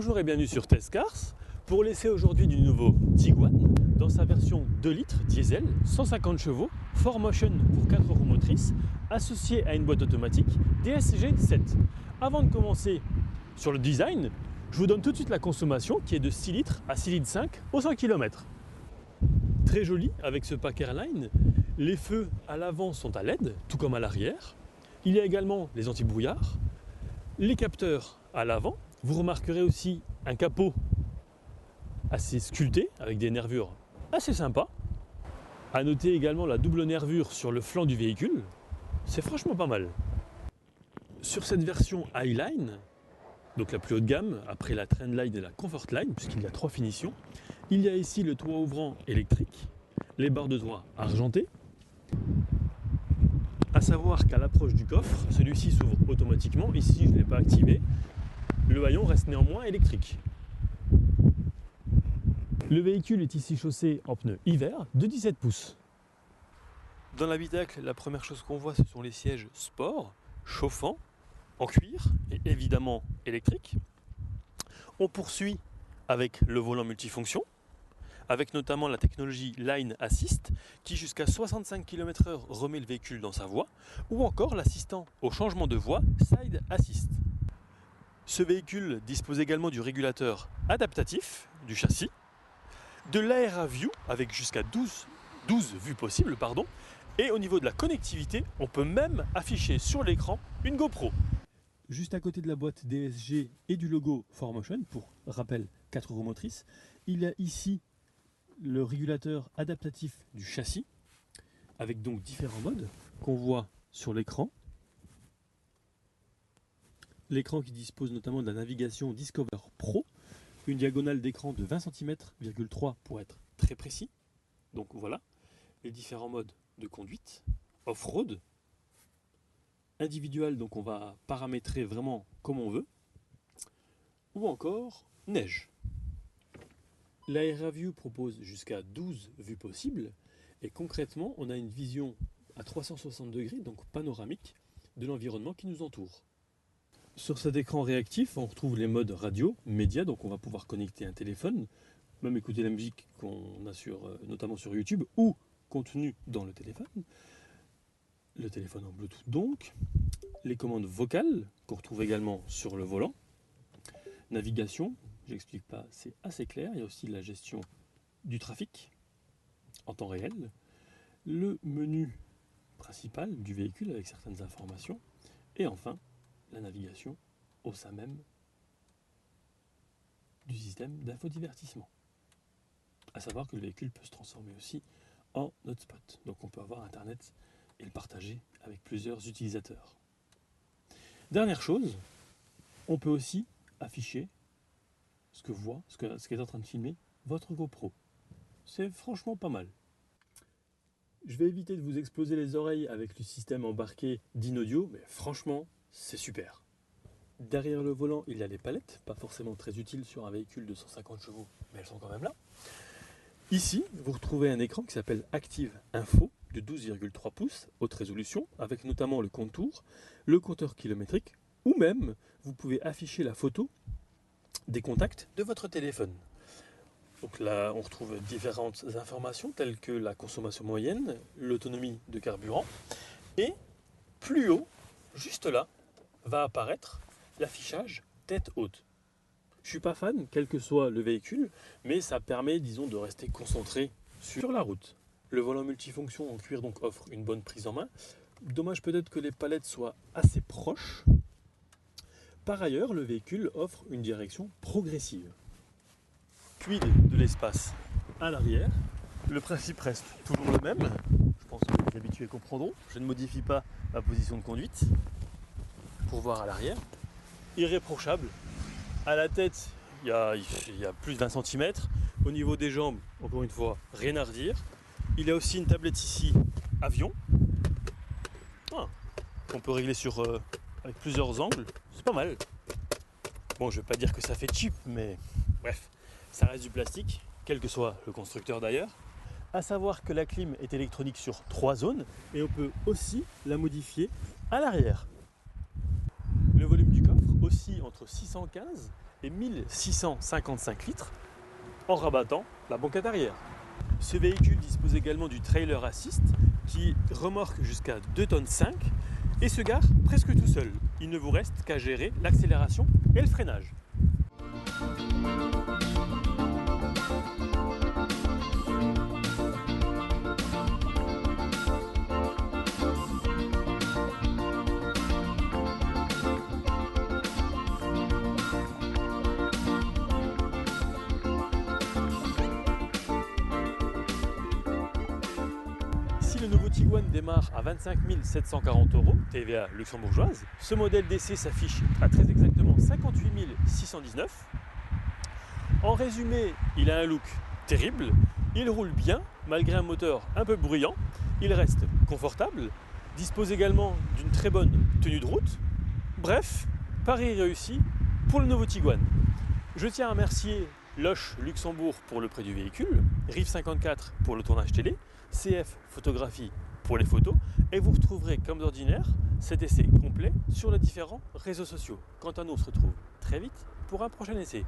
Bonjour et bienvenue sur Testcars pour l'essai aujourd'hui du nouveau Tiguan dans sa version 2 litres diesel, 150 chevaux, 4Motion pour 4 roues motrices, associé à une boîte automatique DSG 7. Avant de commencer sur le design, je vous donne tout de suite la consommation qui est de 6 litres à 6 litres 5 au 100 km. Très joli avec ce pack Airline, les feux à l'avant sont à LED, tout comme à l'arrière. Il y a également les anti-brouillards, les capteurs à l'avant. Vous remarquerez aussi un capot assez sculpté avec des nervures assez sympas. A noter également la double nervure sur le flanc du véhicule. C'est franchement pas mal. Sur cette version Highline, donc la plus haut de gamme, après la Trendline et la Comfortline, puisqu'il y a 3 finitions, il y a ici le toit ouvrant électrique, les barres de toit argentées. A savoir qu'à l'approche du coffre, celui-ci s'ouvre automatiquement. Ici, je ne l'ai pas activé. Le haillon reste néanmoins électrique. Le véhicule est ici chaussé en pneus hiver de 17 pouces. Dans l'habitacle, la première chose qu'on voit, ce sont les sièges sport, chauffants, en cuir et évidemment électriques. On poursuit avec le volant multifonction, avec notamment la technologie Line Assist qui jusqu'à 65 km/h remet le véhicule dans sa voie, ou encore l'assistant au changement de voie Side Assist. Ce véhicule dispose également du régulateur adaptatif du châssis, de l'AeroView avec jusqu'à 12 vues possibles, et au niveau de la connectivité, on peut même afficher sur l'écran une GoPro. Juste à côté de la boîte DSG et du logo 4Motion, pour rappel 4 roues motrices, il y a ici le régulateur adaptatif du châssis, avec donc différents modes qu'on voit sur l'écran. L'écran qui dispose notamment de la navigation Discover Pro, une diagonale d'écran de 20 cm,3 pour être très précis. Donc voilà, les différents modes de conduite, off-road, individuel, donc on va paramétrer vraiment comme on veut, ou encore neige. L'AeroView propose jusqu'à 12 vues possibles, et concrètement, on a une vision à 360 degrés, donc panoramique, de l'environnement qui nous entoure. Sur cet écran réactif, on retrouve les modes radio, média, donc on va pouvoir connecter un téléphone, même écouter la musique qu'on a notamment sur YouTube, ou contenu dans le téléphone en Bluetooth donc, les commandes vocales qu'on retrouve également sur le volant, navigation, j'explique pas, c'est assez clair, il y a aussi la gestion du trafic en temps réel, le menu principal du véhicule avec certaines informations, et enfin la navigation au sein même du système d'infodivertissement. A savoir que le véhicule peut se transformer aussi en hotspot, donc on peut avoir internet et le partager avec plusieurs utilisateurs. Dernière chose, on peut aussi afficher ce qu'est en train de filmer votre GoPro. C'est franchement pas mal. Je vais éviter de vous exploser les oreilles avec le système embarqué d'InAudio, mais franchement, c'est super. Derrière le volant, il y a les palettes, pas forcément très utiles sur un véhicule de 150 chevaux, mais elles sont quand même là. Ici, vous retrouvez un écran qui s'appelle Active Info de 12,3 pouces, haute résolution, avec notamment le contour, le compteur kilométrique, ou même vous pouvez afficher la photo des contacts de votre téléphone. Donc là, on retrouve différentes informations telles que la consommation moyenne, l'autonomie de carburant, et plus haut, juste là, va apparaître l'affichage tête haute. Je suis pas fan, quel que soit le véhicule, mais ça permet, disons, de rester concentré sur la route. Le volant multifonction en cuir donc offre une bonne prise en main. Dommage peut-être que les palettes soient assez proches. Par ailleurs, le véhicule offre une direction progressive. Quid de l'espace à l'arrière. Le principe reste toujours le même. Je pense que les habitués comprendront. Je ne modifie pas ma position de conduite pour voir à l'arrière. Irréprochable. À la tête, il y a plus de 20 cm. Au niveau des jambes, encore une fois, rien à redire. Il y a aussi une tablette ici, avion. On peut régler avec plusieurs angles. C'est pas mal. Bon, je vais pas dire que ça fait cheap, mais bref, ça reste du plastique, quel que soit le constructeur d'ailleurs. À savoir que la clim est électronique sur 3 zones et on peut aussi la modifier à l'arrière. Le volume du coffre oscille entre 615 et 1655 litres en rabattant la banquette arrière. Ce véhicule dispose également du trailer assist qui remorque jusqu'à 2,5 tonnes et se gare presque tout seul. Il ne vous reste qu'à gérer l'accélération et le freinage. Si le nouveau Tiguan démarre à 25 740 €, TVA luxembourgeoise, ce modèle d'essai s'affiche à très exactement 58 619. En résumé, il a un look terrible, il roule bien malgré un moteur un peu bruyant, il reste confortable, dispose également d'une très bonne tenue de route. Bref, pari réussi pour le nouveau Tiguan. Je tiens à remercier Loche Luxembourg pour le prêt du véhicule, Rive 54 pour le tournage télé, CF Photographie pour les photos, et vous retrouverez comme d'ordinaire cet essai complet sur les différents réseaux sociaux. Quant à nous, on se retrouve très vite pour un prochain essai.